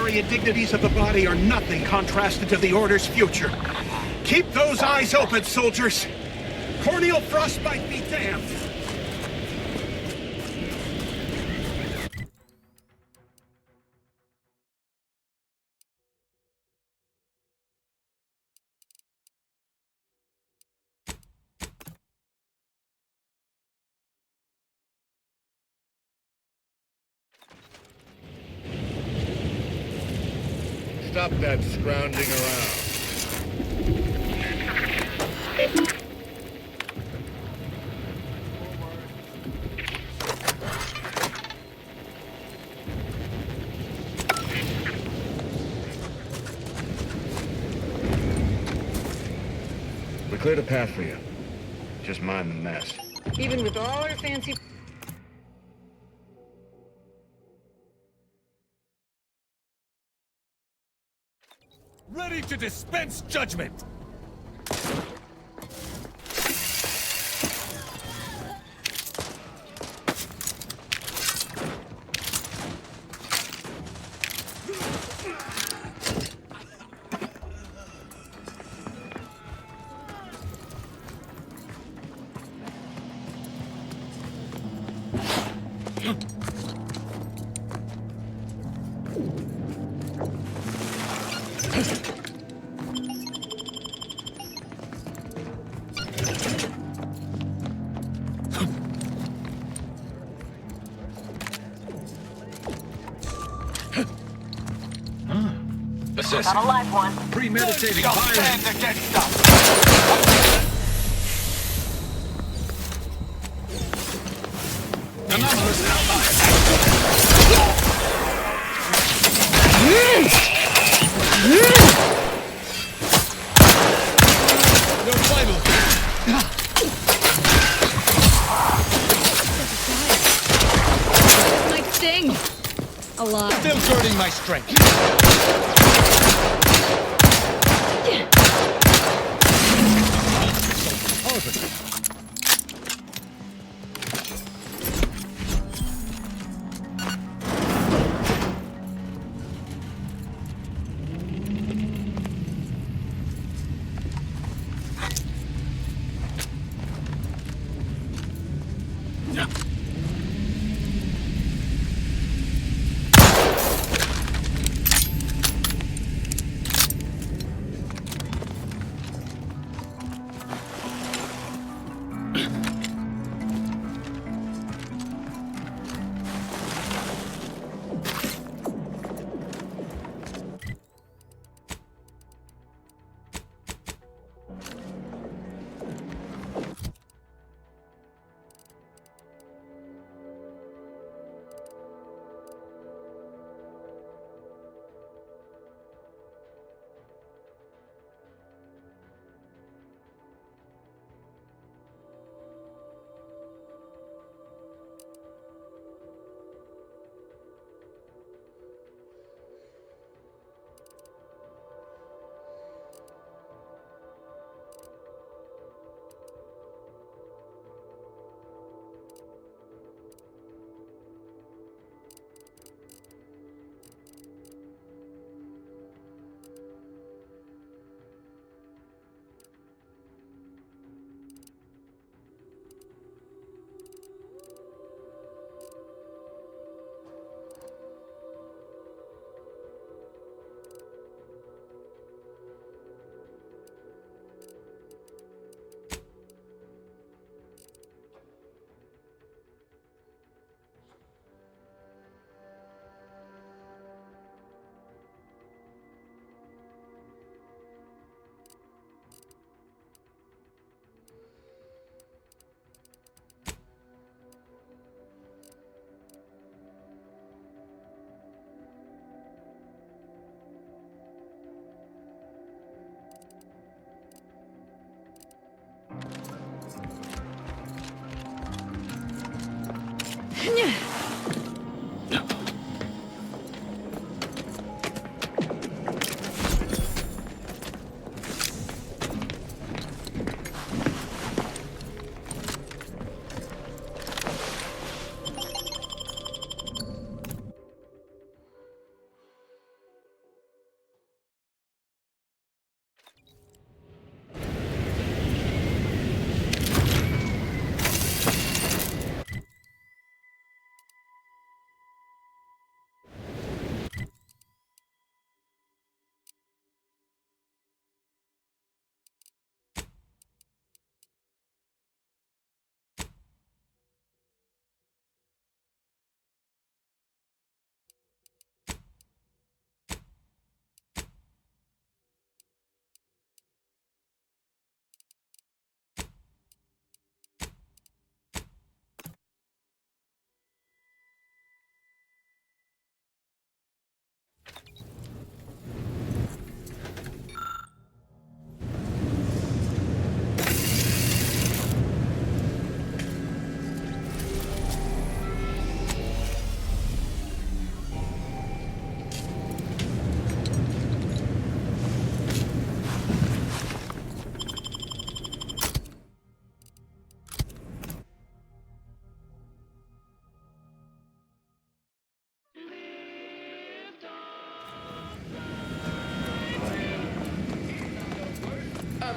temporary indignities of the body are nothing contrasted to the Order's future. Keep those eyes open, soldiers! Corneal frostbite be damned! Stop that scrounging around. We cleared a path for you. Just mind the mess. Even with all our fancy... Ready to dispense judgment! Got a live one. Premeditating Don't firing! stand to get stuff. Anomalous outlier! You're vital! might sting. A lot. Still burning my strength.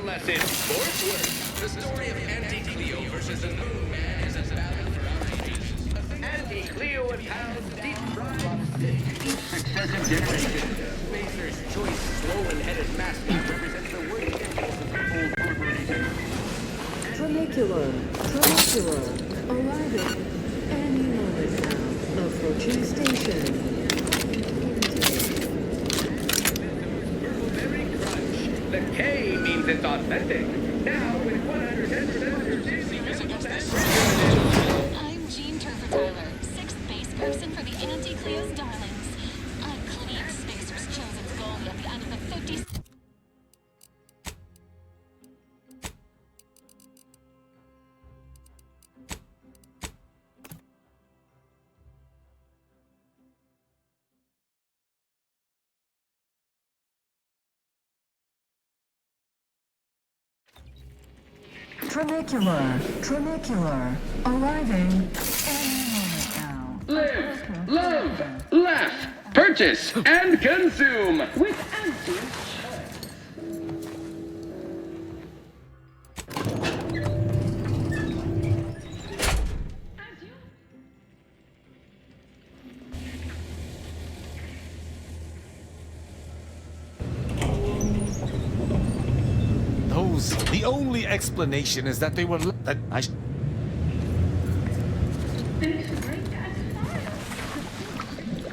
less in sports work. The story of Anti-Cleo versus the Moon Man is as valid for our ages. Anti-Cleo and Pound's deep fried steak. Each successive generation. Spacer's choice, swollen-headed mascot represents the worst impulses of old corporations. Tronicular, arriving any moment now. Approaching station. The K means it's authentic. Now with 110%. I'm Jean Turfer-Tyler, 6th base person for the Anti-Cleo's Darlings. I cleaned Spacer's chosen goalie at the end of the 50s. Tronicular, arriving any moment now. Live, love, laugh, purchase, and consume with The only explanation is that they were...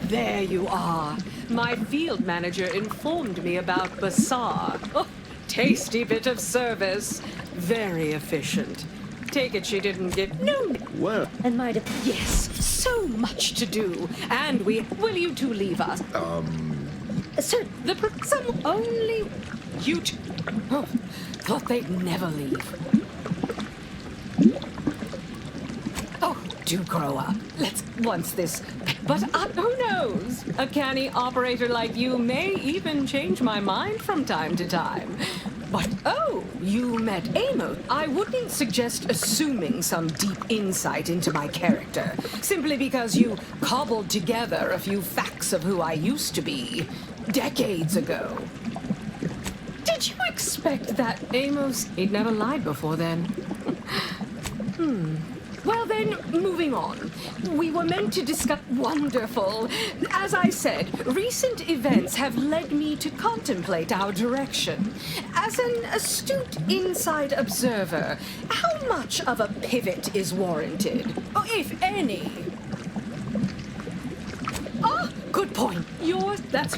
There you are. My field manager informed me about Bassar. Oh, tasty bit of service. Very efficient. Take it she didn't get... No. Well... And my... Yes, so much to do. And we... Will you two leave us? Sir, some only... You two... Oh, thought they'd never leave. Oh, do grow up. Let's once this... But who knows? A canny operator like you may even change my mind from time to time. But, oh, you met Amos. I wouldn't suggest assuming some deep insight into my character, simply because you cobbled together a few facts of who I used to be decades ago. Did you expect that, Amos? He'd never lied before then. Well then, moving on. We were meant to discuss... Wonderful. As I said, recent events have led me to contemplate our direction. As an astute inside observer, how much of a pivot is warranted? If any. Ah, good point. Yours, that's...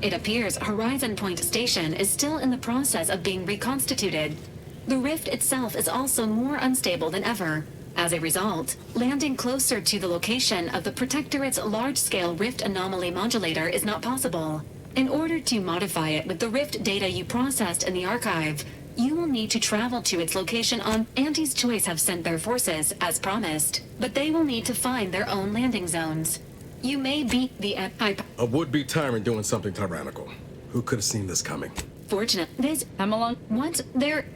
It appears Horizon Point Station is still in the process of being reconstituted. The rift itself is also more unstable than ever. As a result, landing closer to the location of the Protectorate's large-scale rift anomaly modulator is not possible. In order to modify it with the rift data you processed in the archive, you will need to travel to its location on... Anti's Choice have sent their forces, as promised, but they will need to find their own landing zones. You may beat the A would-be tyrant doing something tyrannical. Who could have seen this coming? Fortunate. This... Come along. Once there...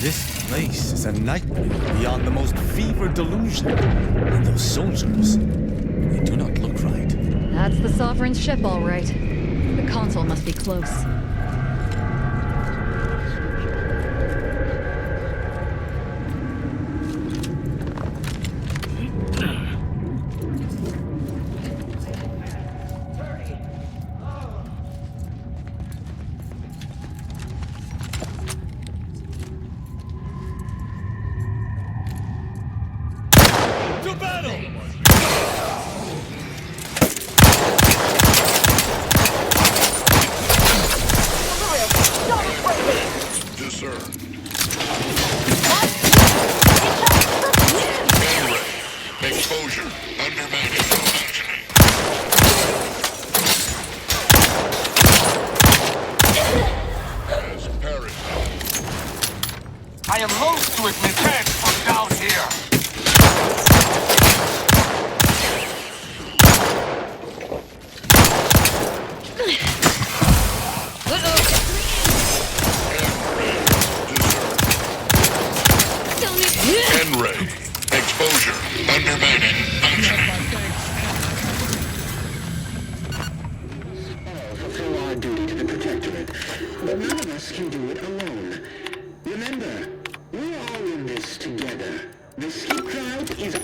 This place is a nightmare beyond the most fevered delusion. And those soldiers, they do not look right. That's the Sovereign's ship, all right. The console must be close. To battle! Discern. Exposure. Undermining. As parried. I am loath to admit that from down here. N-ray. Exposure. Undermining. Fulfill our duty to the Protectorate, but none of us can do it alone. Remember, we're all in this together. The Skip Crowd is...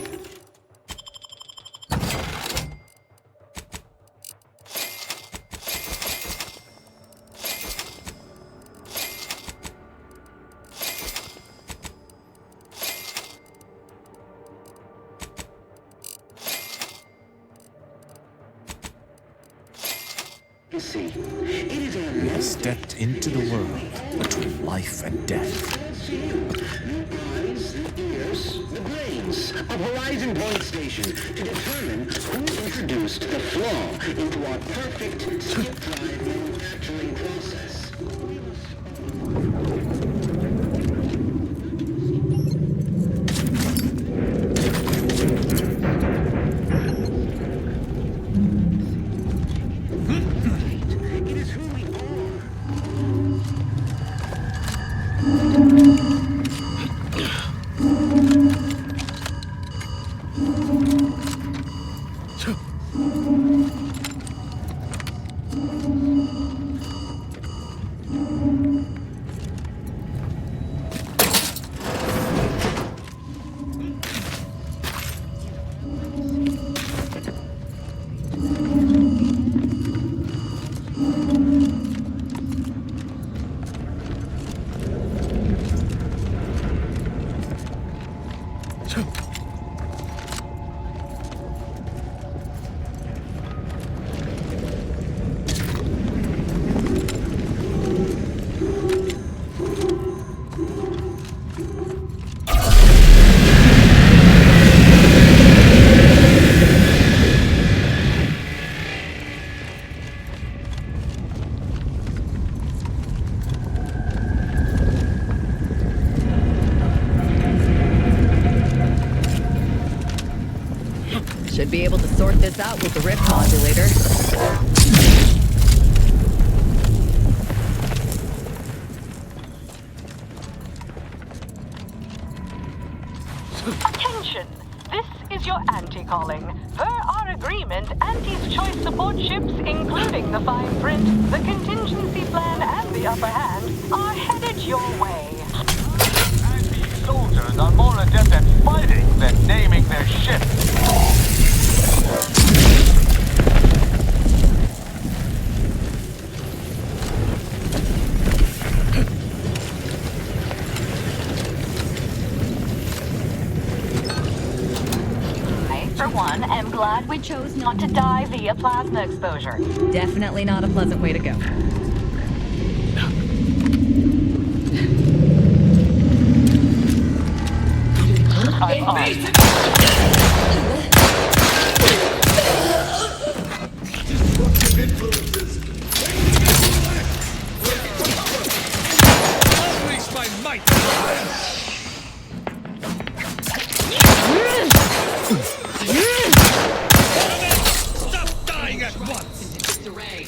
You see, it is our We have stepped into the world between life and death. the eyes, the ears, the brains of Horizon Point Station to determine who introduced the flaw into our perfect skip drive manufacturing process. It is who we are. Should be able to sort this out with the rift modulator. Attention! This is your Auntie calling. Per our agreement, Auntie's choice support ships, including the fine print, the contingency plan, and the upper hand, are headed your way. Auntie's soldiers are more adept at fighting than naming their ship. I, for one, am glad we chose not to die via plasma exposure. Definitely not a pleasant way to go. I'm on. Unleash my might! Stop dying at once! Disarray.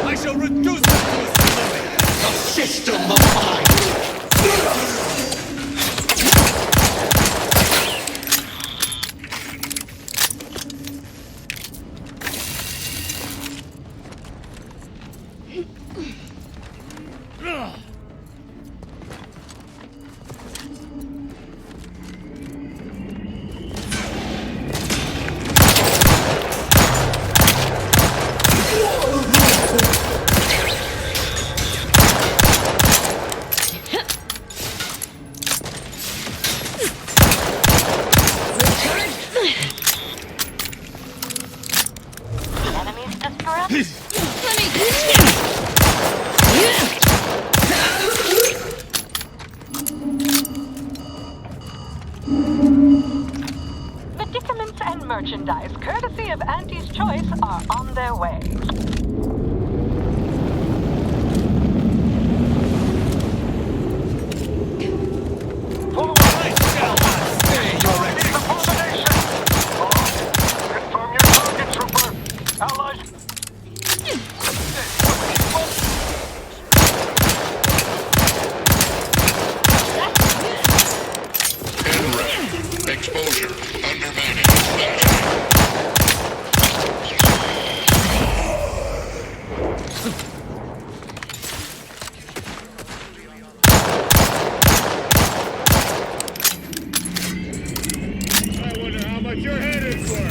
I shall reduce them to a slave! A system of mine! Enemies desperate? Medicaments and merchandise, courtesy of Auntie's Choice, are on their way. Exposure. Undermining. I wonder how much you're headed for.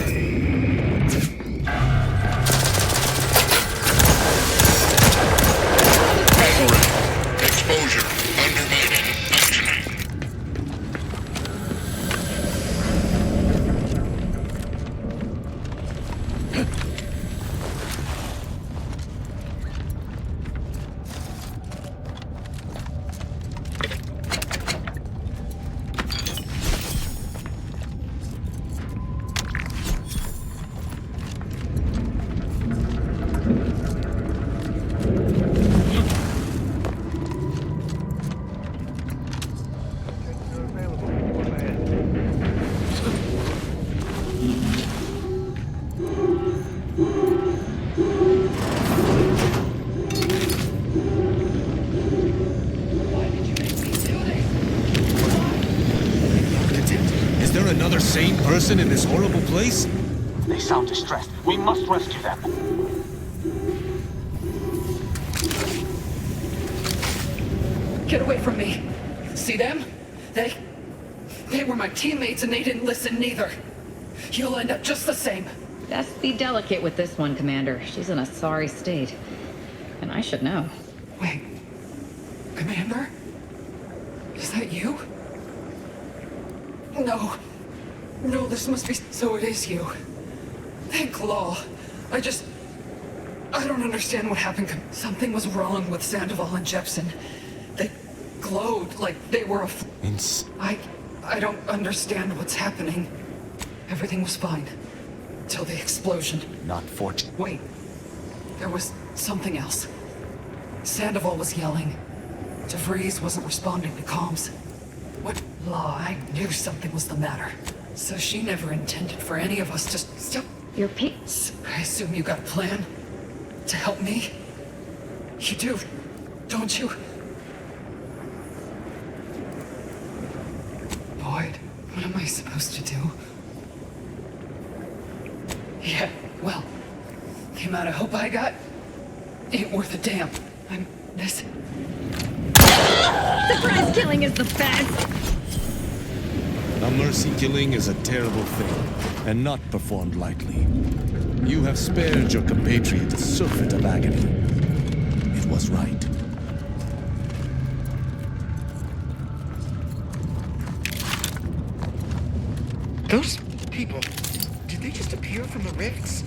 Exposure. Undermining. Functioning. Is there another sane person in this horrible place? They sound distressed. We must rescue them. Get away from me. See them? They were my teammates and they didn't listen neither. You'll end up just the same. Best be delicate with this one, Commander. She's in a sorry state. And I should know. Wait. Commander? Is that you? No. No, this must be... So it is you. Thank Law. I don't understand what happened. Something was wrong with Sandoval and Jepson. They glowed like they were I don't understand what's happening. Everything was fine. Till the explosion. Not fortunate. Wait. There was something else. Sandoval was yelling. DeVries wasn't responding to comms. What? Law, I knew something was the matter. So she never intended for any of us to stop. Your peace. I assume you got a plan? To help me? You do, don't you? Boyd, what am I supposed to do? Yeah, well, the amount of hope I got ain't worth a damn. I'm This. Surprise killing is the best! A mercy killing is a terrible thing, and not performed lightly. You have spared your compatriot a surfeit of agony. It was right. Those people, did they just appear from the rifts?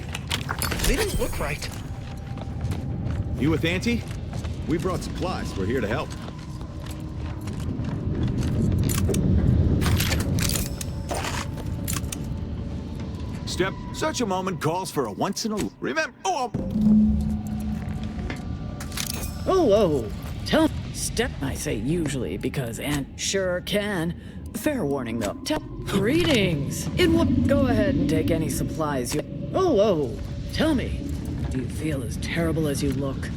They didn't look right. You with Auntie? We brought supplies. We're here to help. Step, such a moment calls for a once in a... Remember... Oh! Oh, tell... Step, I say usually, because Aunt sure can. Fair warning, though. Greetings! In what... Go ahead and take any supplies you... Oh, tell me. Do you feel as terrible as you look?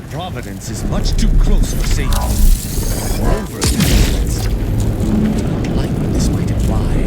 Providence is much too close for safety. Moreover, like what this might imply.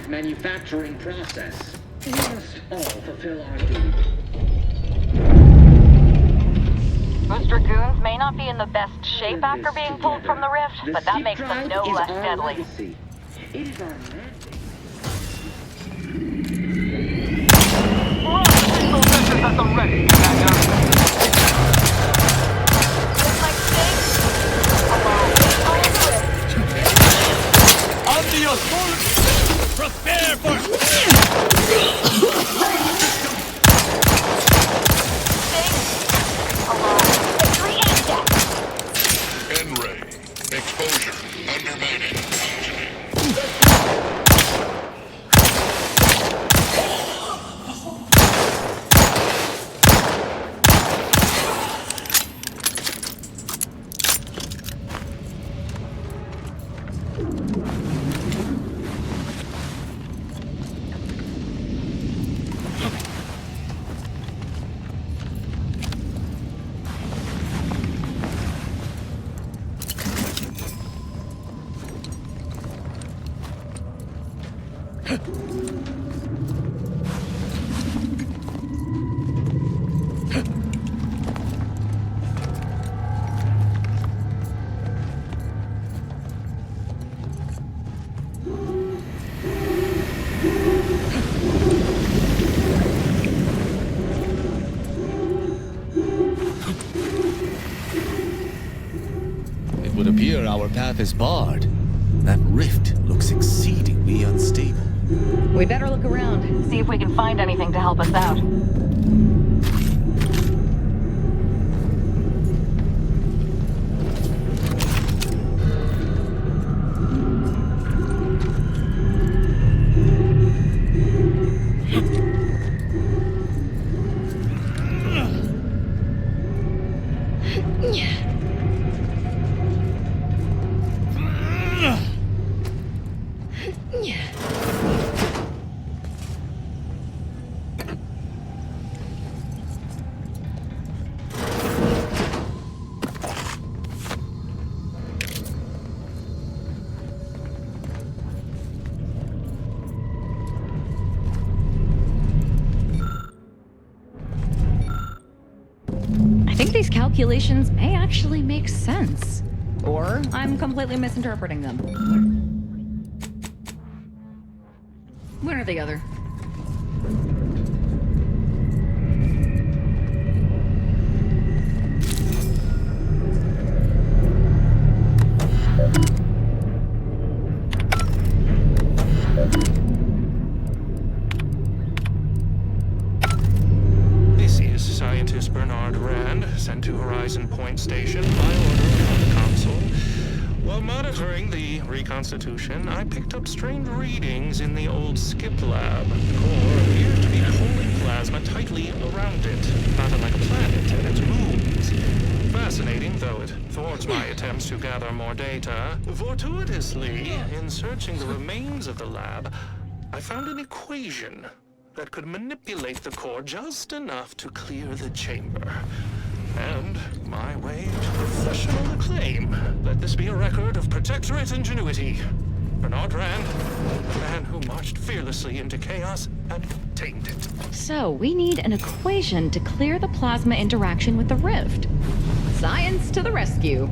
Manufacturing process. We must all fulfill our duty. Those Dragoons may not be in the best shape after being pulled from the rift, but that makes them no less deadly. It is our mandate. Lethal vessels at the ready, Commander. On the assault! Prepare for... N-ray. Exposure. Undermining. It would appear our path is barred. That rift looks exceedingly unstable. We better look around, see if we can find anything to help us out. calculations may actually make sense. Or I'm completely misinterpreting them. One or the other. This is Scientist Bernard Rand, sent to Horizon Point Station by order on the console. While monitoring the reconstitution, I picked up strange readings in the old skip lab. The core appeared to be holding plasma tightly around it, not unlike a planet and its moons. Fascinating, though it thwarts my attempts to gather more data. Fortuitously, in searching the remains of the lab, I found an equation that could manipulate the core just enough to clear the chamber. And my way to professional acclaim. Let this be a record of Protectorate ingenuity. Bernard Rand, the man who marched fearlessly into chaos and tamed it. So, we need an equation to clear the plasma interaction with the rift. Science to the rescue.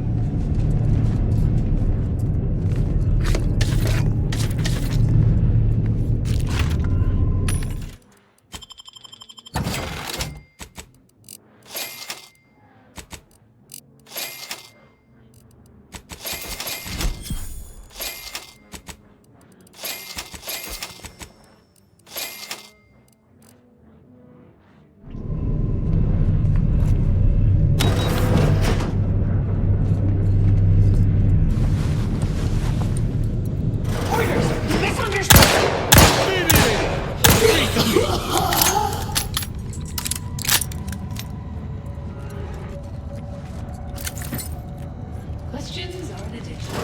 Questions are an addiction.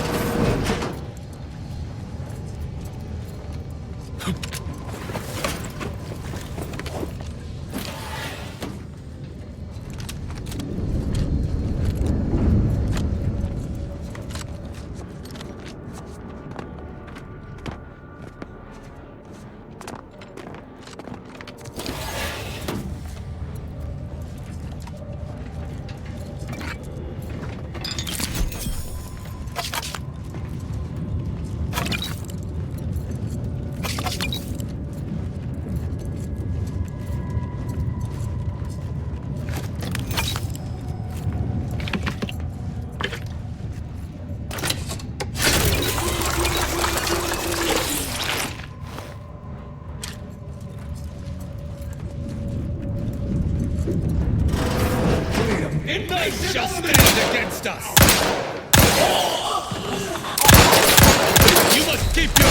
Midnight shall stand against us! You must keep your...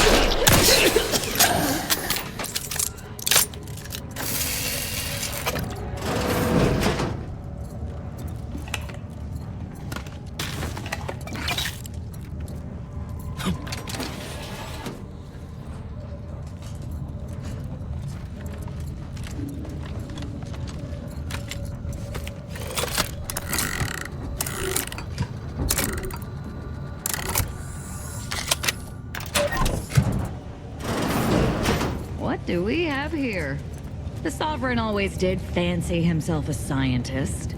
What do we have here? The Sovereign always did fancy himself a scientist.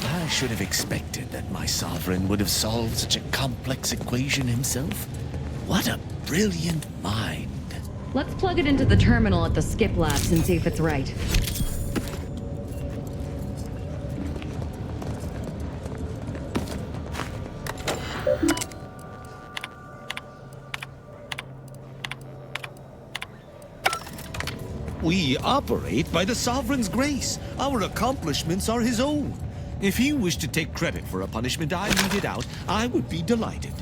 I should have expected that my Sovereign would have solved such a complex equation himself. What a brilliant mind. Let's plug it into the terminal at the skip labs and see if it's right. We operate by the Sovereign's grace. Our accomplishments are his own. If he wished to take credit for a punishment I meted out, I would be delighted.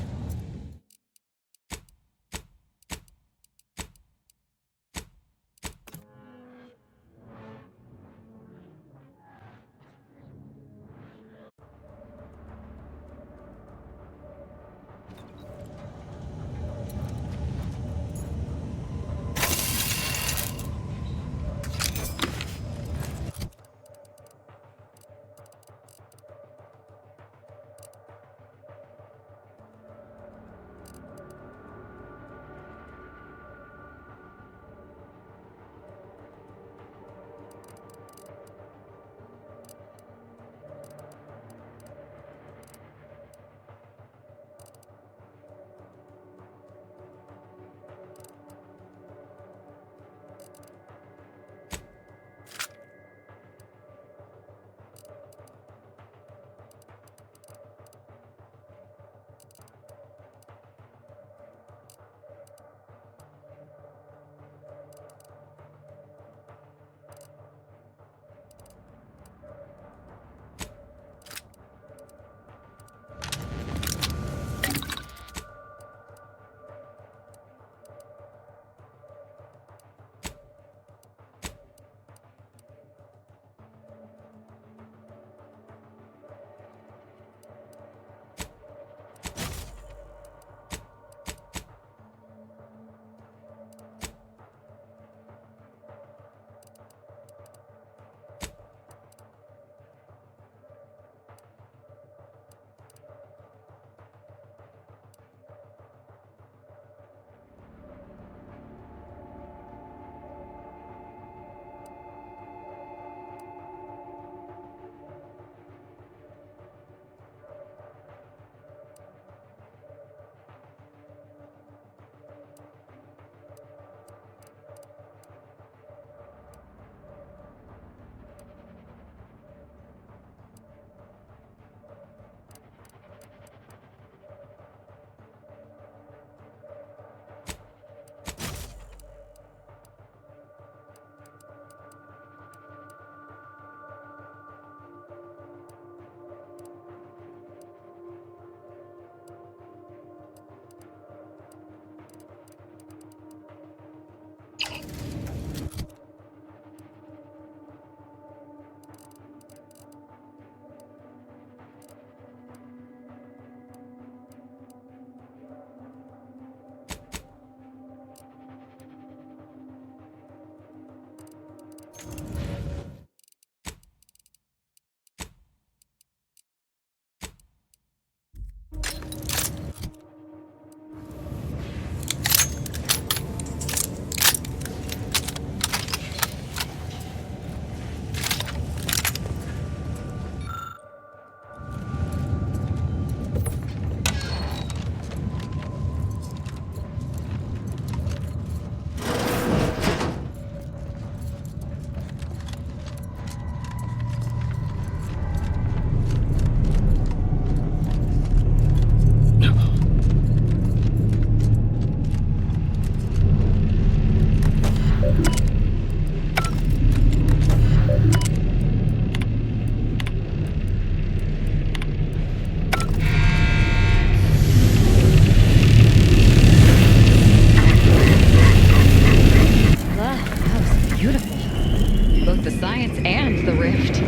and the rift.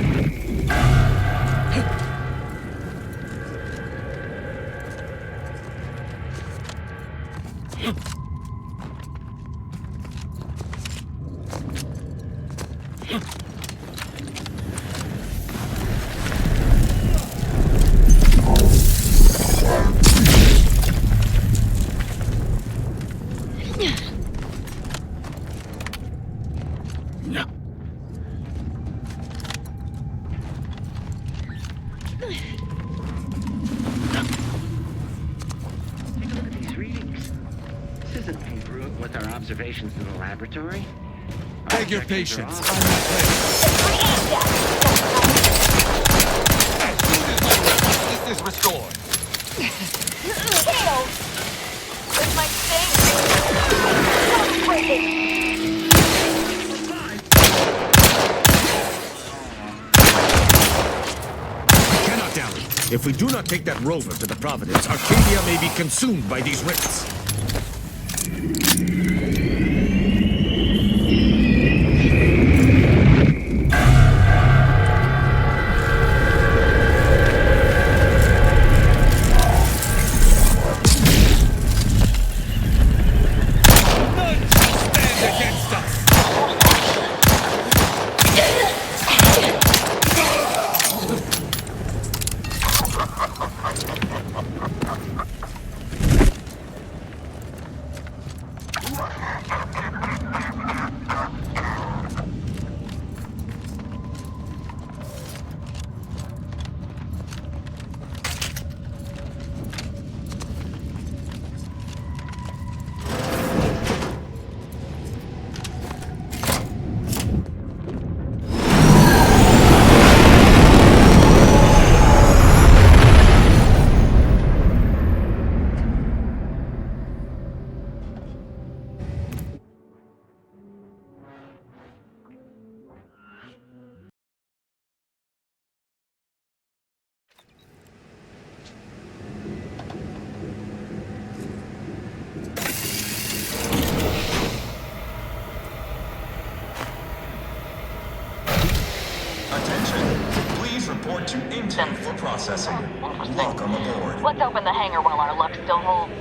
Observations in the laboratory? Beg your patience. I'm not This is restored. Kale! Where's my thing? Stop breaking! Cannot dally. If we do not take that rover to the Providence, Arcadia may be consumed by these rifts. Report to Intel for processing. Welcome aboard. Let's open the hangar while our luck still holds.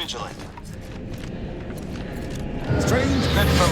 vigilant. Strange Metro.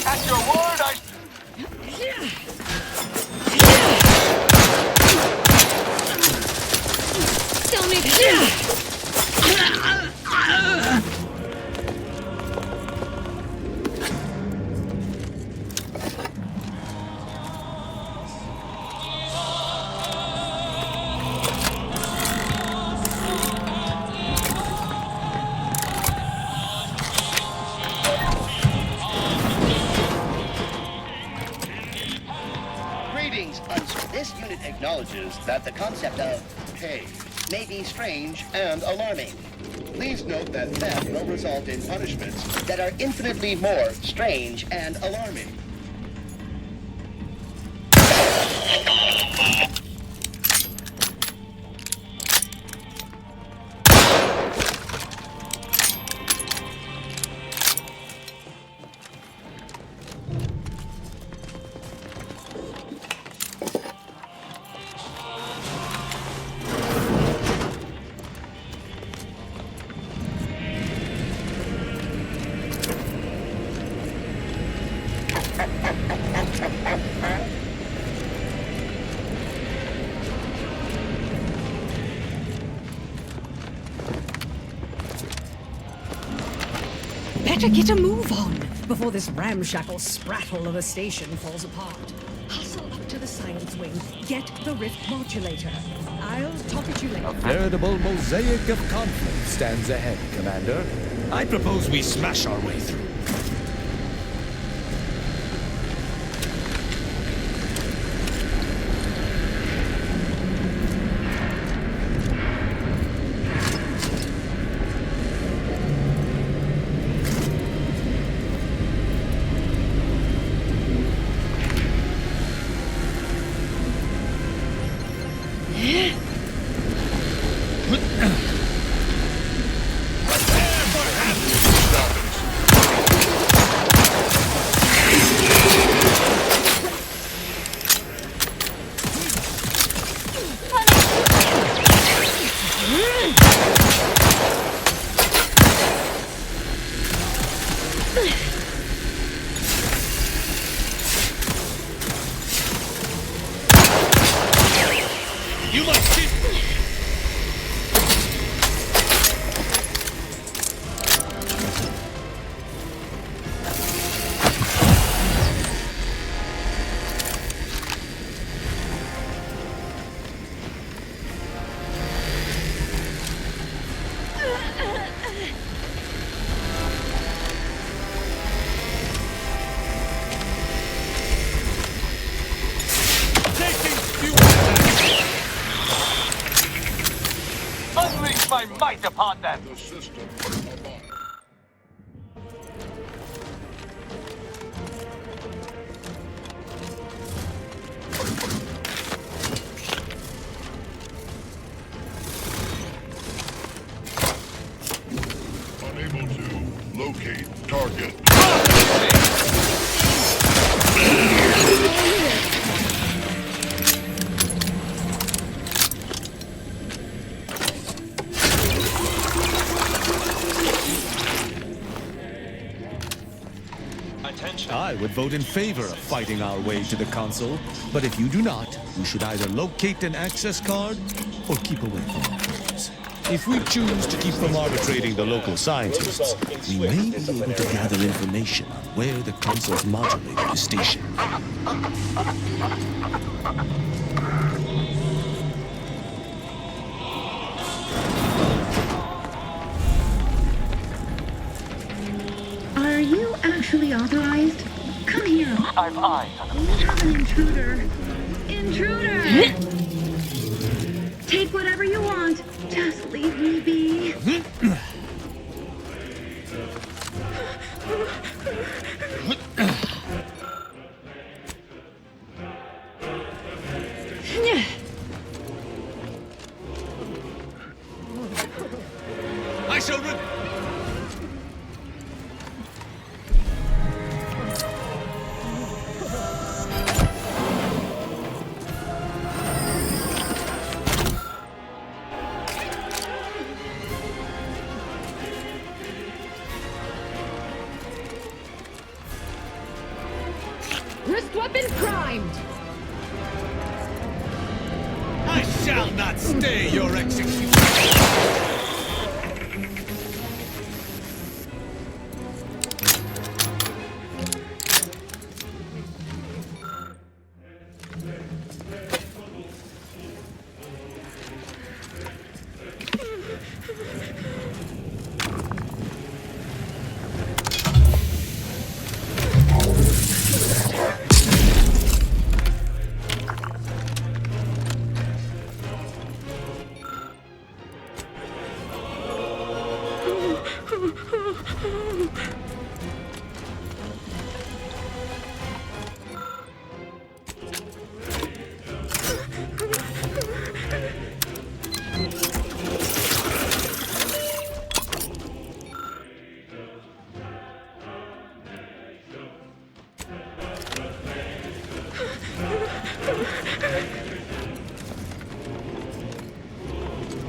At your word, I... Tell me. Greetings, Unsur. This unit acknowledges that the concept of pay may be strange and alarming. Please note that theft will result in punishments that are infinitely more strange and alarming. Better get a move on before this ramshackle sprattle of a station falls apart. Hustle up to the science wing. Get the rift modulator. I'll talk at you later. A veritable mosaic of conflict stands ahead, Commander. I propose we smash our way through. You must see. Unleash my might upon them! The system above. Unable to. Locate target. I would vote in favor of fighting our way to the console, but if you do not, we should either locate an access card or keep away from our foes. If we choose to keep from arbitrating the local scientists, we may be able to gather information on where the console's modulator is stationed. Are you actually authorized? Come here. I've eyes on We have an intruder. Intruder! Take whatever you want. Just leave me be. I shall Wrist weapon primed! I shall not stay your execution.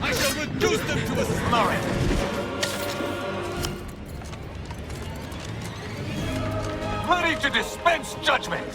I shall reduce them to a slurry. Ready to dispense judgment!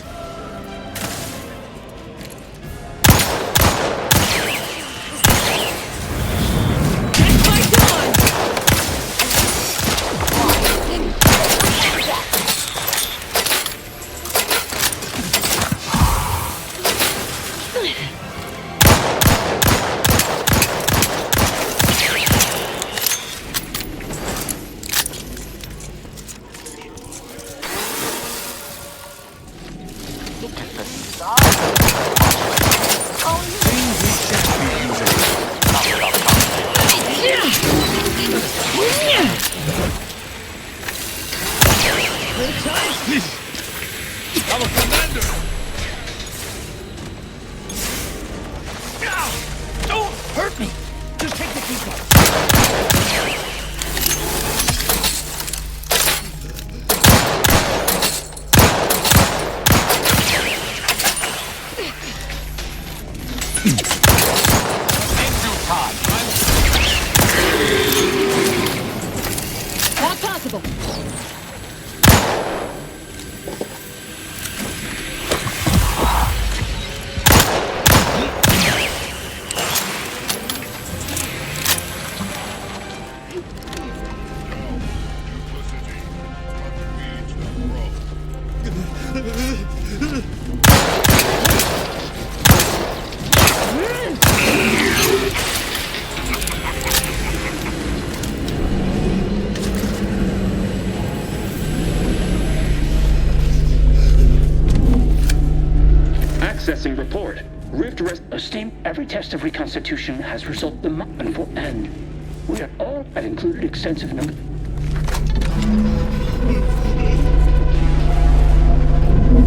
Our commander! Don't hurt me! Just take the keycard. Not possible. Accessing report. Rift rest. Steam. Every test of reconstitution has resulted in and we are all had included extensive number.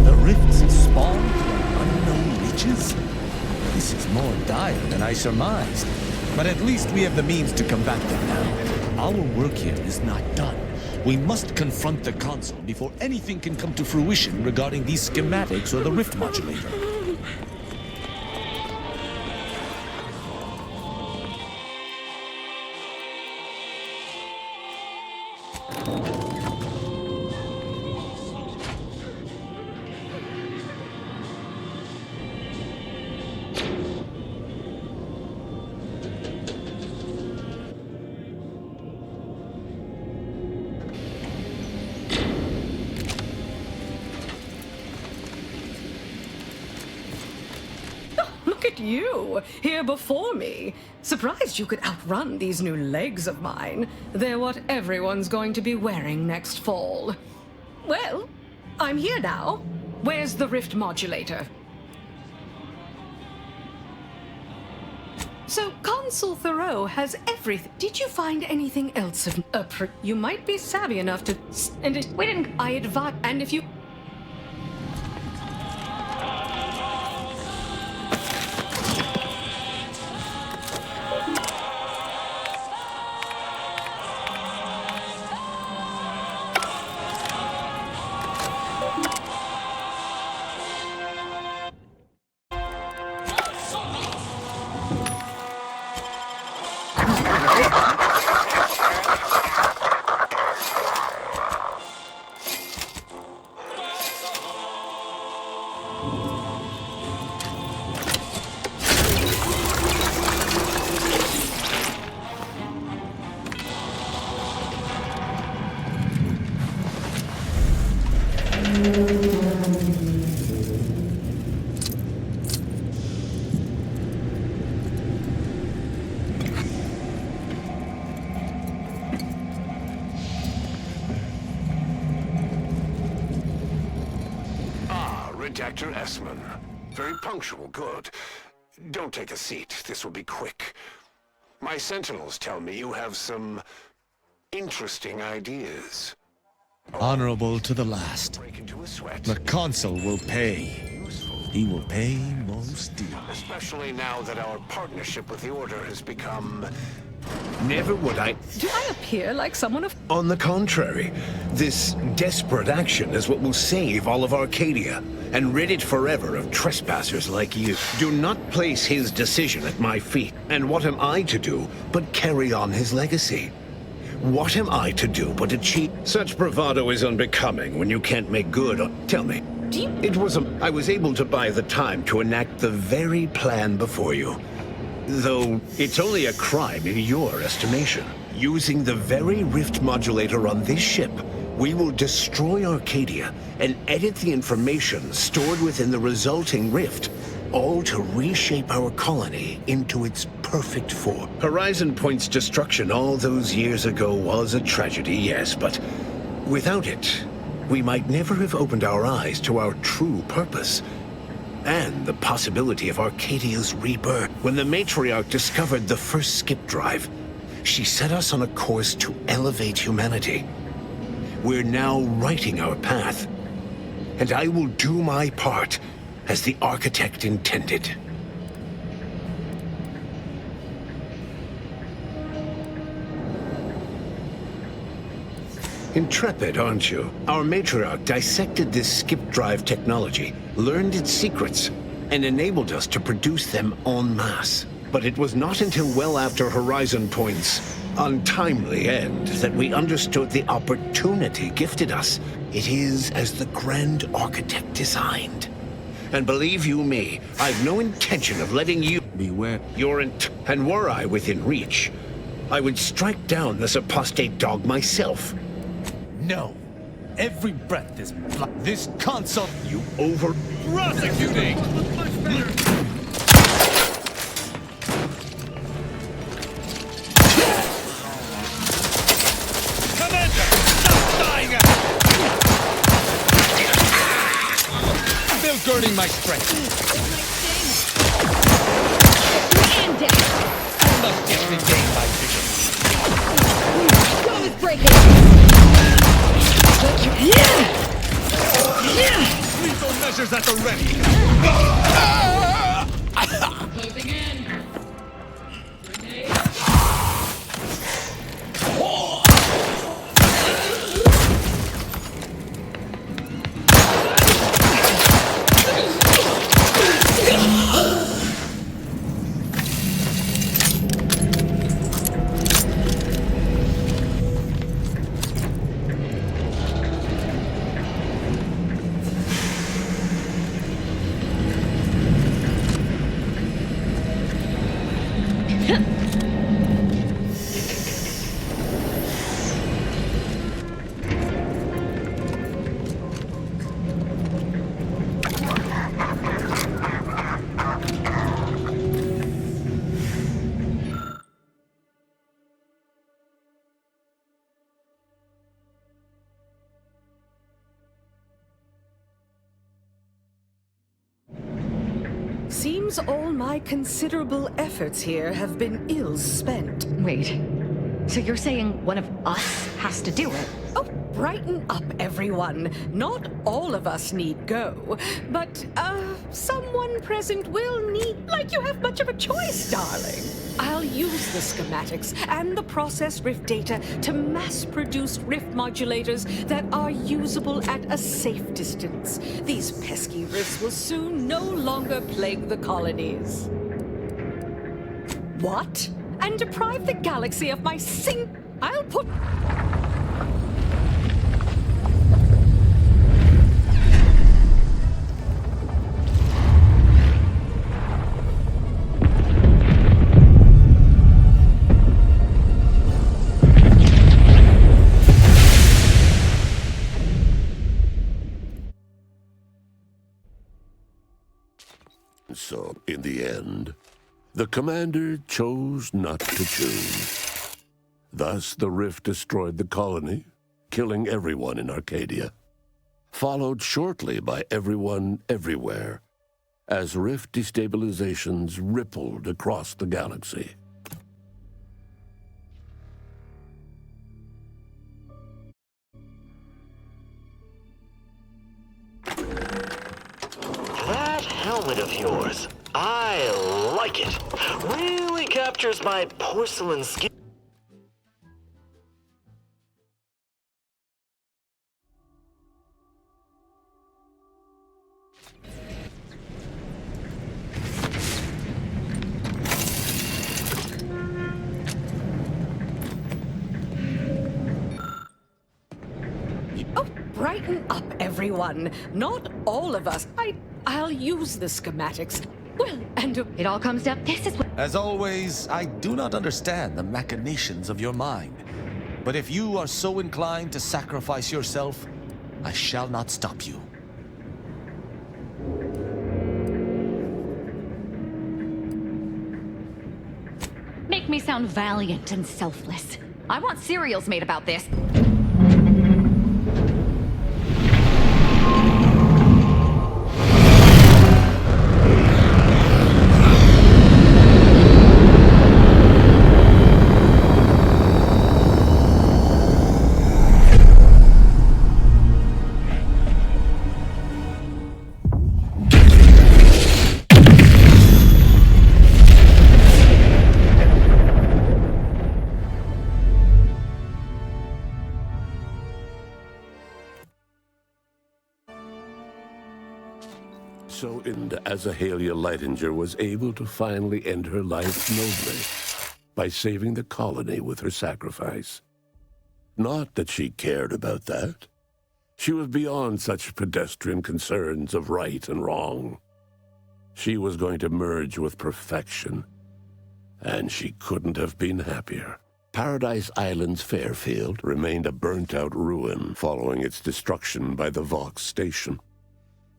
The rifts spawned from unknown reaches? This is more dire than I surmised. But at least we have the means to combat them now. Our work here is not done. We must confront the console before anything can come to fruition regarding these schematics or the rift modulator. Look at you, here before me. Surprised you could outrun these new legs of mine. They're what everyone's going to be wearing next fall. Well, I'm here now. Where's the rift modulator? So, Consul Thoreau has everything. Did you find anything else of you might be savvy enough to... We didn't... I advise... And if you... Redactor Esmond. Very punctual, good. Don't take a seat, this will be quick. My sentinels tell me you have some interesting ideas. Honorable to the last. The consul will pay. He will pay most dearly. Especially now that our partnership with the Order has become... Never would I... Do I appear like someone of... On the contrary, this desperate action is what will save all of Arcadia and rid it forever of trespassers like you. Do not place his decision at my feet. And what am I to do but carry on his legacy? What am I to do but achieve? Such bravado is unbecoming when you can't make good on... Tell me. I was able to buy the time to enact the very plan before you. Though it's only a crime in your estimation. Using the very rift modulator on this ship, we will destroy Arcadia and edit the information stored within the resulting rift, all to reshape our colony into its perfect form. Horizon Point's destruction all those years ago was a tragedy, yes, but without it, we might never have opened our eyes to our true purpose. And the possibility of Arcadia's rebirth. When the Matriarch discovered the first skip drive, she set us on a course to elevate humanity. We're now writing our path, and I will do my part as the architect intended. Intrepid, aren't you? Our Matriarch dissected this skip drive technology, learned its secrets, and enabled us to produce them en masse. But it was not until well after Horizon Point's untimely end that we understood the opportunity gifted us. It is as the Grand Architect designed. And believe you me, I've no intention of letting you... Beware. And were I within reach, I would strike down this apostate dog myself. No. Every breath is this consult you over prosecuting. Commander, stop dying! Still girding my strength. I must just regain my vision. Go with breaking! Lethal measures at the ready! Closing in. Grenade. seems all my considerable efforts here have been ill spent. Wait, so you're saying one of us has to do it? Oh, brighten up, everyone. Not all of us need go, but, someone present will need... Like you have much of a choice, darling. I'll use the schematics and the process rift data to mass-produce rift modulators that are usable at a safe distance. These pesky rifts will soon no longer plague the colonies. What? And deprive the galaxy of my I'll put... So, in the end, the commander chose not to choose. Thus, the rift destroyed the colony, killing everyone in Arcadia, followed shortly by everyone everywhere, as rift destabilizations rippled across the galaxy. That helmet of yours, I like it. Really captures my porcelain skin. Oh, brighten up, everyone. Not all of us. I'll use the schematics. Well, and it all comes down. This is what. As always, I do not understand the machinations of your mind. But if you are so inclined to sacrifice yourself, I shall not stop you. Make me sound valiant and selfless. I want cereals made about this. So, Azahalia Lightinger was able to finally end her life nobly by saving the colony with her sacrifice. Not that she cared about that. She was beyond such pedestrian concerns of right and wrong. She was going to merge with perfection, and she couldn't have been happier. Paradise Island's Fairfield remained a burnt-out ruin following its destruction by the Vox station.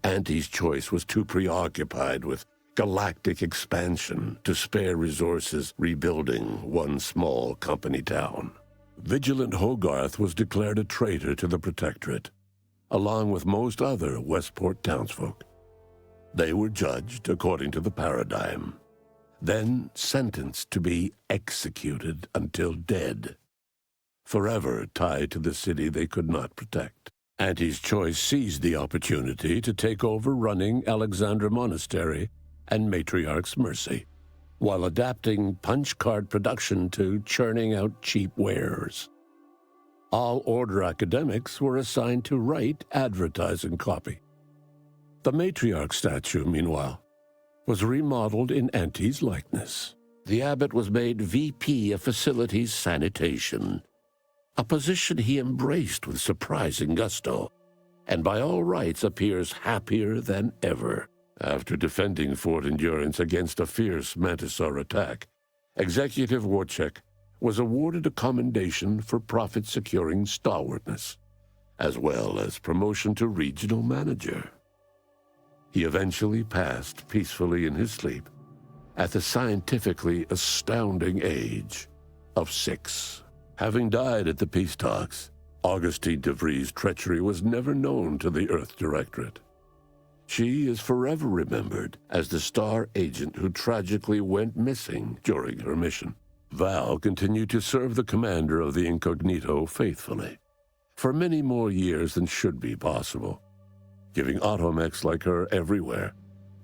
Auntie's Choice was too preoccupied with galactic expansion to spare resources rebuilding one small company town. Vigilant Hogarth was declared a traitor to the Protectorate, along with most other Westport townsfolk. They were judged according to the paradigm, then sentenced to be executed until dead, forever tied to the city they could not protect. Auntie's Choice seized the opportunity to take over running Alexandra Monastery and Matriarch's Mercy, while adapting punch card production to churning out cheap wares. All Order academics were assigned to write advertising copy. The Matriarch statue, meanwhile, was remodeled in Auntie's likeness. The abbot was made VP of Facilities Sanitation, a position he embraced with surprising gusto, and by all rights appears happier than ever. After defending Fort Endurance against a fierce Mantisaur attack, Executive Warchek was awarded a commendation for profit-securing stalwartness, as well as promotion to regional manager. He eventually passed peacefully in his sleep at the scientifically astounding age of 6. Having died at the peace talks, Augustine de Vries' treachery was never known to the Earth Directorate. She is forever remembered as the star agent who tragically went missing during her mission. Val continued to serve the commander of the Incognito faithfully for many more years than should be possible, giving automechs like her everywhere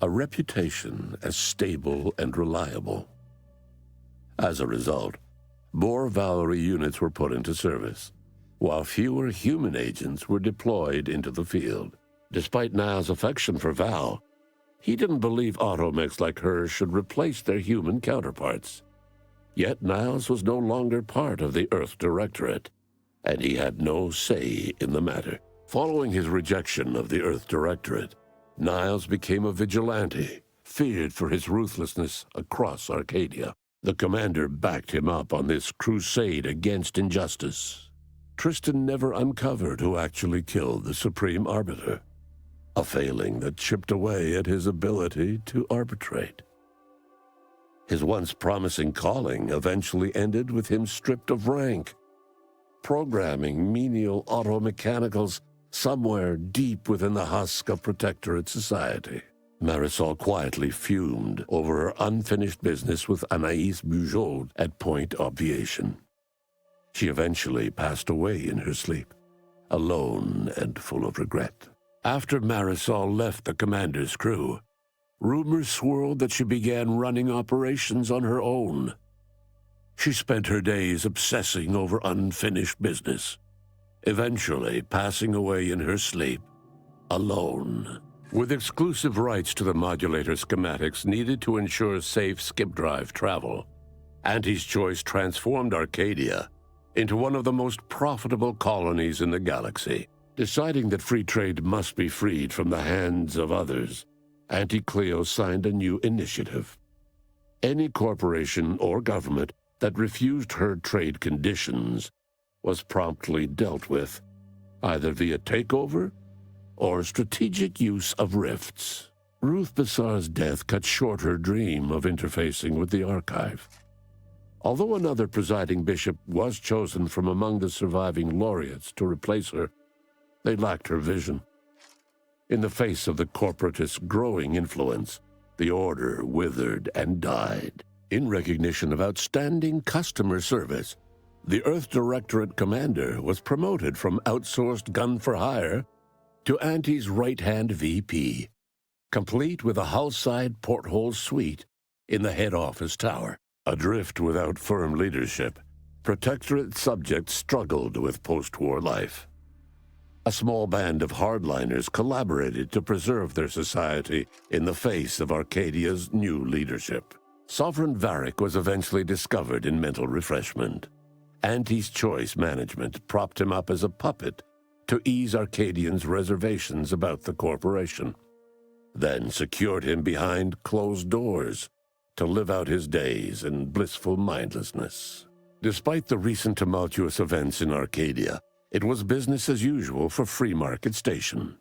a reputation as stable and reliable. As a result, more Valkyrie units were put into service, while fewer human agents were deployed into the field. Despite Niles' affection for Val, he didn't believe automechs like her should replace their human counterparts. Yet Niles was no longer part of the Earth Directorate, and he had no say in the matter. Following his rejection of the Earth Directorate, Niles became a vigilante, feared for his ruthlessness across Arcadia. The commander backed him up on this crusade against injustice. Tristan never uncovered who actually killed the Supreme Arbiter, a failing that chipped away at his ability to arbitrate. His once promising calling eventually ended with him stripped of rank, programming menial automechanicals somewhere deep within the husk of Protectorate society. Marisol quietly fumed over her unfinished business with Anaïs Bujold at Point Obviation. She eventually passed away in her sleep, alone and full of regret. After Marisol left the commander's crew, rumors swirled that she began running operations on her own. She spent her days obsessing over unfinished business, eventually passing away in her sleep, alone. With exclusive rights to the modulator schematics needed to ensure safe skip drive travel, Auntie's Choice transformed Arcadia into one of the most profitable colonies in the galaxy. Deciding that free trade must be freed from the hands of others, Auntie Cleo signed a new initiative. Any corporation or government that refused her trade conditions was promptly dealt with, either via takeover or strategic use of rifts. Ruth Bassar's death cut short her dream of interfacing with the Archive. Although another presiding bishop was chosen from among the surviving laureates to replace her, they lacked her vision. In the face of the corporatist's growing influence, the Order withered and died. In recognition of outstanding customer service, the Earth Directorate commander was promoted from outsourced gun for hire to Auntie's right-hand VP, complete with a hull-side porthole suite in the head office tower. Adrift without firm leadership, Protectorate subjects struggled with post-war life. A small band of hardliners collaborated to preserve their society in the face of Arcadia's new leadership. Sovereign Varric was eventually discovered in mental refreshment. Auntie's Choice management propped him up as a puppet to ease Arcadians' reservations about the corporation, then secured him behind closed doors to live out his days in blissful mindlessness. Despite the recent tumultuous events in Arcadia, it was business as usual for Free Market Station.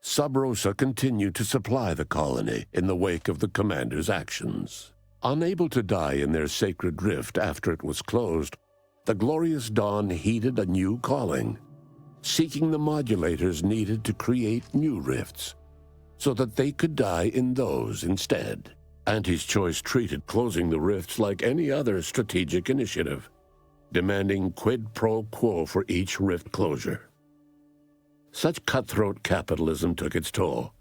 Sub Rosa continued to supply the colony in the wake of the commander's actions. Unable to die in their sacred rift after it was closed, the Glorious Dawn heeded a new calling, seeking the modulators needed to create new rifts, so that they could die in those instead. Auntie's Choice treated closing the rifts like any other strategic initiative, demanding quid pro quo for each rift closure. Such cutthroat capitalism took its toll,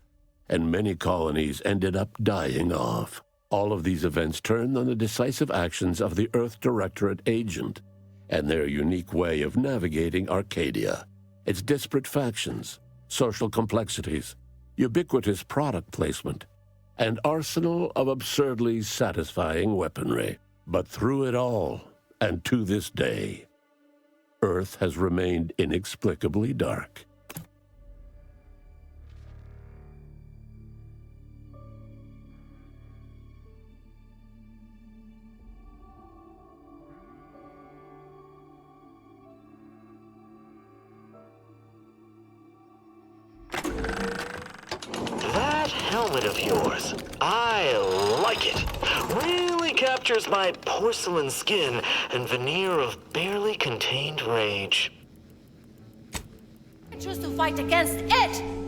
and many colonies ended up dying off. All of these events turned on the decisive actions of the Earth Directorate agent and their unique way of navigating Arcadia, its disparate factions, social complexities, ubiquitous product placement, and arsenal of absurdly satisfying weaponry. But through it all, and to this day, Earth has remained inexplicably dark. That helmet of yours, I like it. Really captures my porcelain skin and veneer of barely contained rage. I choose to fight against it!